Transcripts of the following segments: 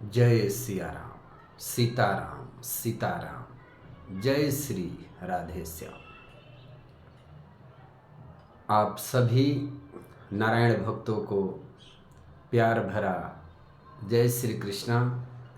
जय सिया राम, सीताराम सीताराम, जय श्री राधे श्याम। आप सभी नारायण भक्तों को प्यार भरा जय श्री कृष्णा,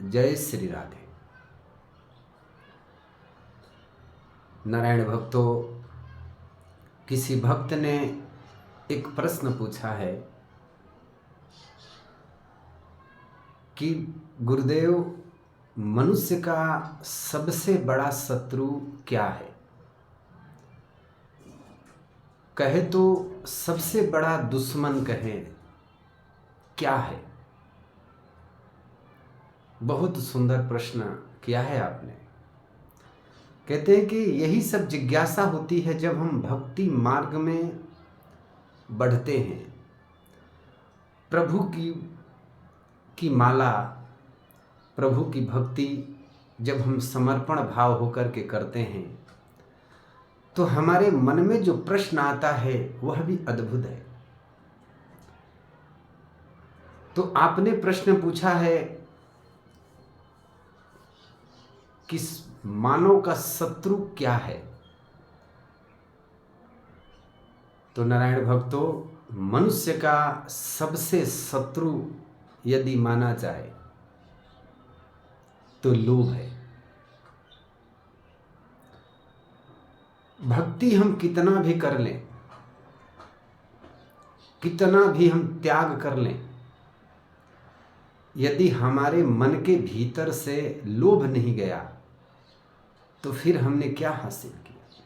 जय श्री राधे। नारायण भक्तों, किसी भक्त ने एक प्रश्न पूछा है कि गुरुदेव, मनुष्य का सबसे बड़ा शत्रु क्या है? कहे तो सबसे बड़ा दुश्मन कहें क्या है? बहुत सुंदर प्रश्न किया है आपने। कहते हैं कि यही सब जिज्ञासा होती है जब हम भक्ति मार्ग में बढ़ते हैं। प्रभु की माला, प्रभु की भक्ति जब हम समर्पण भाव होकर के करते हैं तो हमारे मन में जो प्रश्न आता है वह भी अद्भुत है। तो आपने प्रश्न पूछा है कि मानव का शत्रु क्या है? तो नारायण भक्तों, मनुष्य का सबसे शत्रु यदि माना जाए तो लोभ है। भक्ति हम कितना भी कर लें, कितना भी हम त्याग कर लें, यदि हमारे मन के भीतर से लोभ नहीं गया तो फिर हमने क्या हासिल किया?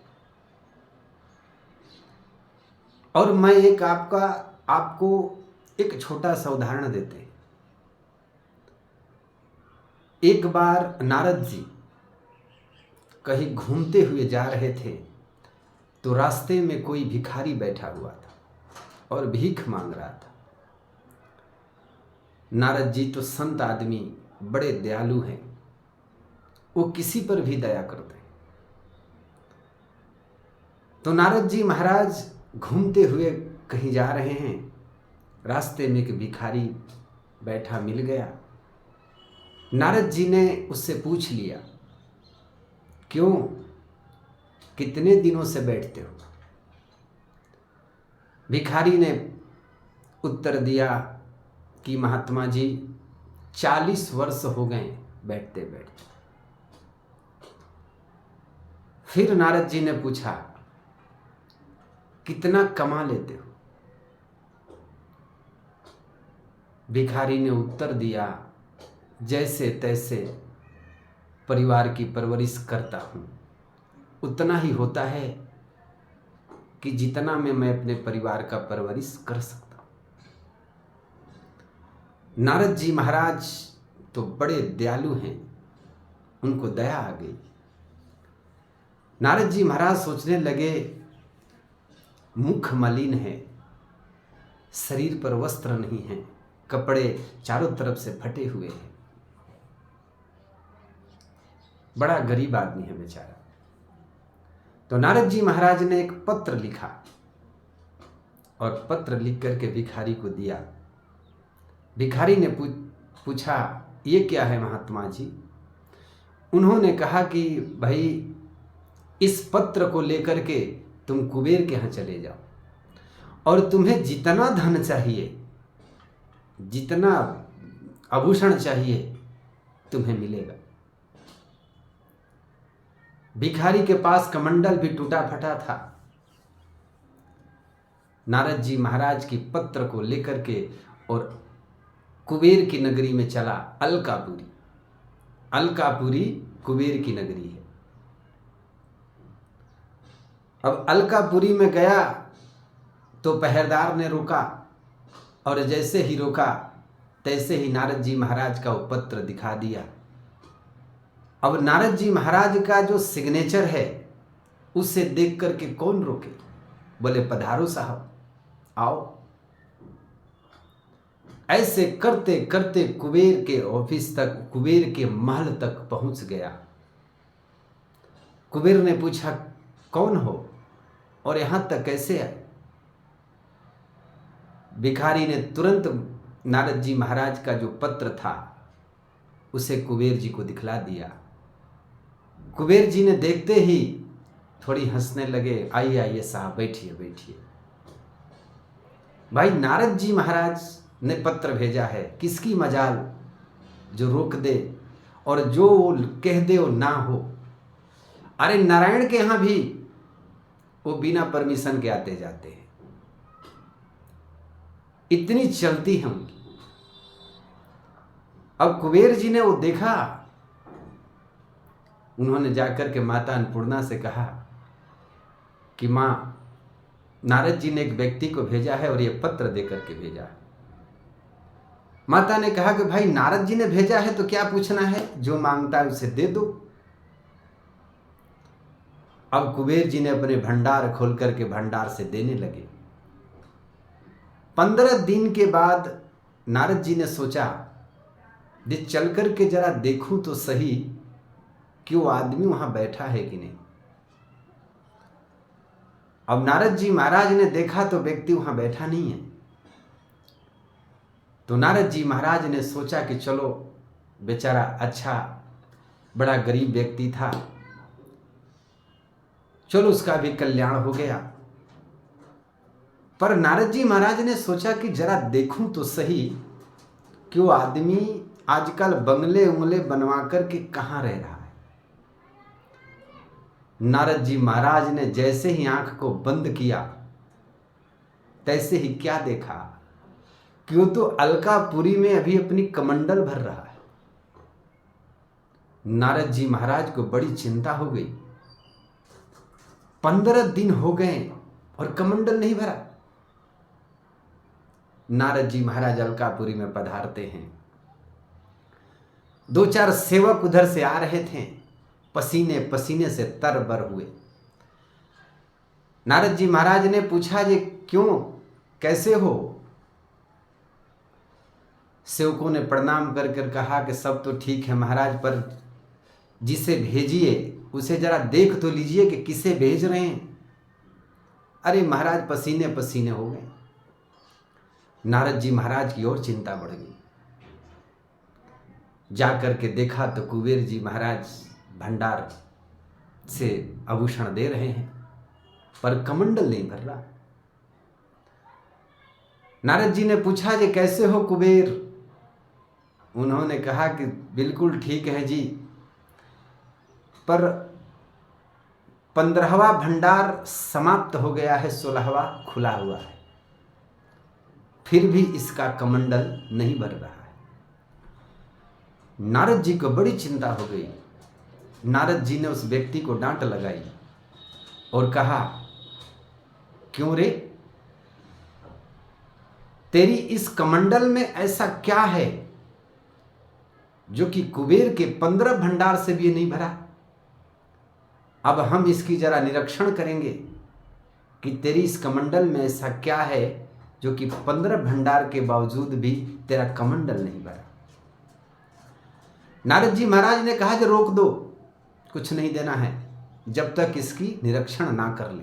और मैं आपको एक छोटा सा उदाहरण देते हैं। एक बार नारद जी कहीं घूमते हुए जा रहे थे तो रास्ते में कोई भिखारी बैठा हुआ था और भीख मांग रहा था। नारद जी तो संत आदमी, बड़े दयालु हैं, वो किसी पर भी दया करते हैं। तो नारद जी महाराज घूमते हुए कहीं जा रहे हैं, रास्ते में एक भिखारी बैठा मिल गया। नारद जी ने उससे पूछ लिया, क्यों, कितने दिनों से बैठते हो? भिखारी ने उत्तर दिया कि महात्मा जी 40 वर्ष हो गए बैठते बैठते। फिर नारद जी ने पूछा, कितना कमा लेते हो? भिखारी ने उत्तर दिया, जैसे तैसे परिवार की परवरिश करता हूँ, उतना ही होता है कि जितना में मैं अपने परिवार का परवरिश कर सकता हूँ। नारद जी महाराज तो बड़े दयालु हैं, उनको दया आ गई। नारद जी महाराज सोचने लगे, मुख मलिन है, शरीर पर वस्त्र नहीं है, कपड़े चारों तरफ से फटे हुए हैं, बड़ा गरीब आदमी है बेचारा। तो नारद जी महाराज ने एक पत्र लिखा और पत्र लिख करके भिखारी को दिया। भिखारी ने पूछा, ये क्या है महात्मा जी? उन्होंने कहा कि भाई, इस पत्र को लेकर के तुम कुबेर के यहाँ चले जाओ और तुम्हें जितना धन चाहिए, जितना आभूषण चाहिए, तुम्हें मिलेगा। भिखारी के पास कमंडल भी टूटा फटा था। नारद जी महाराज की पत्र को लेकर के और कुबेर की नगरी में चला। अलकापुरी, अलकापुरी कुबेर की नगरी है। अब अलकापुरी में गया तो पहरेदार ने रोका और जैसे ही रोका तैसे ही नारद जी महाराज का वो पत्र दिखा दिया। अब नारद जी महाराज का जो सिग्नेचर है उसे देख करके कौन रोके? बोले, पधारो साहब, आओ। ऐसे करते करते कुबेर के ऑफिस तक, कुबेर के महल तक पहुंच गया। कुबेर ने पूछा, कौन हो और यहां तक कैसे आए? भिखारी ने तुरंत नारद जी महाराज का जो पत्र था उसे कुबेर जी को दिखला दिया। कुबेर जी ने देखते ही थोड़ी हंसने लगे। आइए आइए साहब, बैठिए बैठिए। भाई नारद जी महाराज ने पत्र भेजा है, किसकी मजाल जो रोक दे और जो कह दे वो ना हो। अरे नारायण के यहां भी वो बिना परमिशन के आते जाते हैं, इतनी चलती है उनकी। अब कुबेर जी ने वो देखा, उन्होंने जाकर के माता अन्नपूर्णा से कहा कि मां, नारद जी ने एक व्यक्ति को भेजा है और ये पत्र देकर के भेजा है। माता ने कहा कि भाई नारद जी ने भेजा है तो क्या पूछना है, जो मांगता है उसे दे दो। अब कुबेर जी ने अपने भंडार खोल करके भंडार से देने लगे। 15 दिन के बाद नारद जी ने सोचा ये चल करके जरा देखूं तो सही कि वो आदमी वहां बैठा है कि नहीं। अब नारद जी महाराज ने देखा तो व्यक्ति वहां बैठा नहीं है। तो नारद जी महाराज ने सोचा कि चलो बेचारा अच्छा बड़ा गरीब व्यक्ति था, चलो उसका भी कल्याण हो गया। पर नारद जी महाराज ने सोचा कि जरा देखूं तो सही कि वो आदमी आजकल बंगले उंगले बनवा करके कहां रह रहा है। नारद जी महाराज ने जैसे ही आंख को बंद किया तैसे ही क्या देखा कि वो तो अलकापुरी में अभी अपनी कमंडल भर रहा है। नारद जी महाराज को बड़ी चिंता हो गई। 15 दिन हो गए और कमंडल नहीं भरा। नारद जी महाराज अलकापुरी में पधारते हैं। 2-4 सेवक उधर से आ रहे थे, पसीने पसीने से तरबर हुए। नारद जी महाराज ने पूछा, ये क्यों, कैसे हो? सेवकों ने प्रणाम कर कर कहा कि सब तो ठीक है महाराज, पर जिसे भेजिए उसे जरा देख तो लीजिए कि किसे भेज रहे हैं। अरे महाराज पसीने पसीने हो गए। नारद जी महाराज की और चिंता बढ़ गई। जाकर के देखा तो कुबेर जी महाराज भंडार से आभूषण दे रहे हैं, पर कमंडल नहीं भर रहा। नारद जी ने पूछा, ये कैसे हो कुबेर? उन्होंने कहा कि बिल्कुल ठीक है जी, पर 15वां भंडार समाप्त हो गया है, 16वां खुला हुआ है, फिर भी इसका कमंडल नहीं भर रहा है। नारद जी को बड़ी चिंता हो गई। नारद जी ने उस व्यक्ति को डांट लगाई और कहा, क्यों रे, तेरी इस कमंडल में ऐसा क्या है जो कि कुबेर के 15 भंडार से भी नहीं भरा? अब हम इसकी जरा निरीक्षण करेंगे कि तेरी इस कमंडल में ऐसा क्या है जो कि 15 भंडार के बावजूद भी तेरा कमंडल नहीं भरा। नारद जी महाराज ने कहा, जो रोक दो, कुछ नहीं देना है जब तक इसकी निरीक्षण ना कर ले।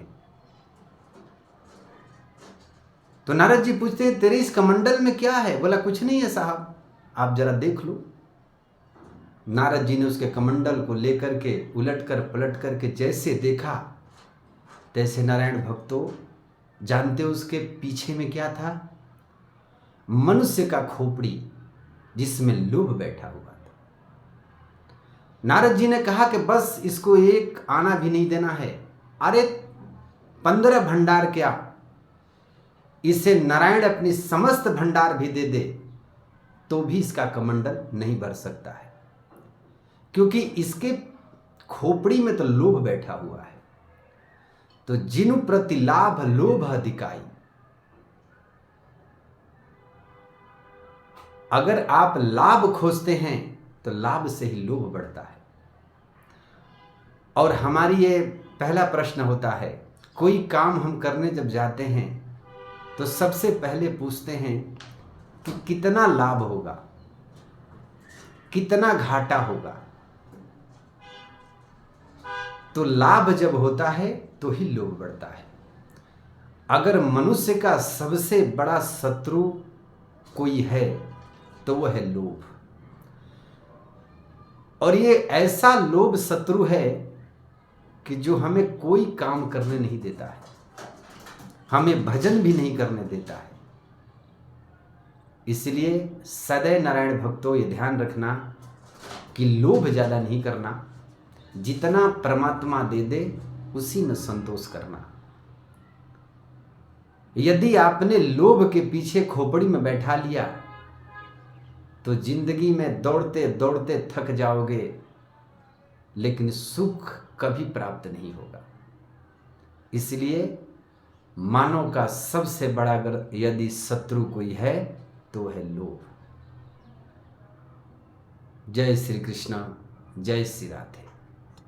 तो नारद जी पूछते हैं, तेरे इस कमंडल में क्या है? बोला, कुछ नहीं है साहब, आप जरा देख लो। नारद जी ने उसके कमंडल को लेकर के उलट कर पलट करके जैसे देखा तैसे, नारायण भक्तों जानते हो उसके पीछे में क्या था? मनुष्य का खोपड़ी जिसमें लोभ बैठा हुआ था। नारद जी ने कहा कि बस इसको एक आना भी नहीं देना है। अरे 15 भंडार क्या, इसे नारायण अपनी समस्त भंडार भी दे दे तो भी इसका कमंडल नहीं भर सकता है, क्योंकि इसके खोपड़ी में तो लोभ बैठा हुआ है। तो जिनु प्रति लाभ लोभ अधिकाई। अगर आप लाभ खोजते हैं तो लाभ से ही लोभ बढ़ता है। और हमारी ये पहला प्रश्न होता है, कोई काम हम करने जब जाते हैं तो सबसे पहले पूछते हैं कि कितना लाभ होगा, कितना घाटा होगा। तो लाभ जब होता है तो ही लोभ बढ़ता है। अगर मनुष्य का सबसे बड़ा शत्रु कोई है तो वह है लोभ। और ये ऐसा लोभ शत्रु है कि जो हमें कोई काम करने नहीं देता है, हमें भजन भी नहीं करने देता है। इसलिए सदैव नारायण भक्तों ये ध्यान रखना कि लोभ ज़्यादा नहीं करना, जितना परमात्मा दे दे उसी में संतोष करना। यदि आपने लोभ के पीछे खोपड़ी में बैठा लिया तो जिंदगी में दौड़ते दौड़ते थक जाओगे, लेकिन सुख कभी प्राप्त नहीं होगा। इसलिए मानव का सबसे बड़ा अगर यदि शत्रु कोई है तो है लोभ। जय श्री कृष्ण, जय श्री राधे।